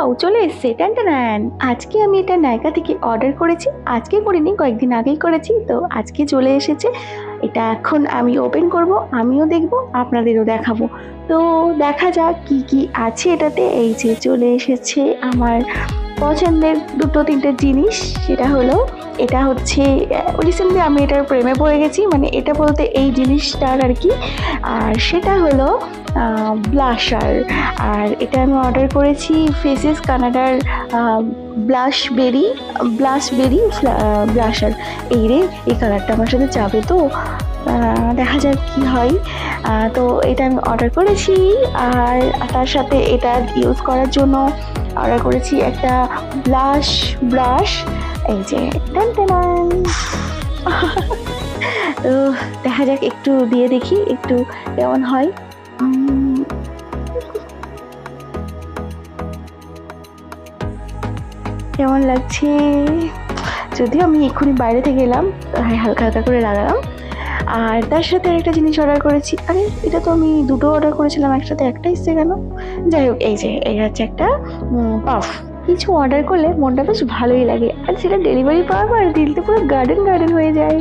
Wow, চলে এসছে টান টান। আজকে আমি এটা নাইকা থেকে অর্ডার করেছি, আজকে করিনি, কয়েকদিন আগেই করেছি, তো আজকে চলে এসেছে। এটা এখন আমি ওপেন করব, আমিও দেখব, আপনাদেরও দেখাবো। তো দেখা যাক কি কি আছে এটাতে। এই যে চলে এসেছে আমার পছন্দের দুটো তিনটে জিনিস। সেটা হলো, এটা হচ্ছে রিসেন্টলি আমি এটার প্রেমে পড়ে গেছি, মানে এটা বলতে এই জিনিসটার আর কি। আর সেটা হলো ব্লাশার। আর এটা আমি অর্ডার করেছি ফেসেস কানাডার ব্লাশবেরি ব্লাশার। এই রে, এই কালারটা আমার সাথে যাবে তো, দেখা যাক কি হয়। তো এটা আমি অর্ডার করেছি। আর তার সাথে এটা ইউজ করার জন্য অর্ডার করেছি একটা ব্রাশ। এই যে টান টান। তো দেখা যাক, একটু দিয়ে দেখি একটু কেমন হয়। কেমন লাগছে, যদিও আমি এক্ষুনি বাইরে থেকে এলাম, হালকা হালকা করে লাগালাম। আর তার সাথে একটা জিনিস অর্ডার করেছি। আরে এটা তো আমি দুটো অর্ডার করেছিলাম একসাথে, একটা এসছে কেন? যাই হোক, এই যে এই হচ্ছে একটা পাফ। কিছু অর্ডার করলে মনটা বেশ ভালোই লাগে, আর সেটা ডেলিভারি পাওয়ার পর দিলটা পুরো গার্ডেন গার্ডেন হয়ে যায়।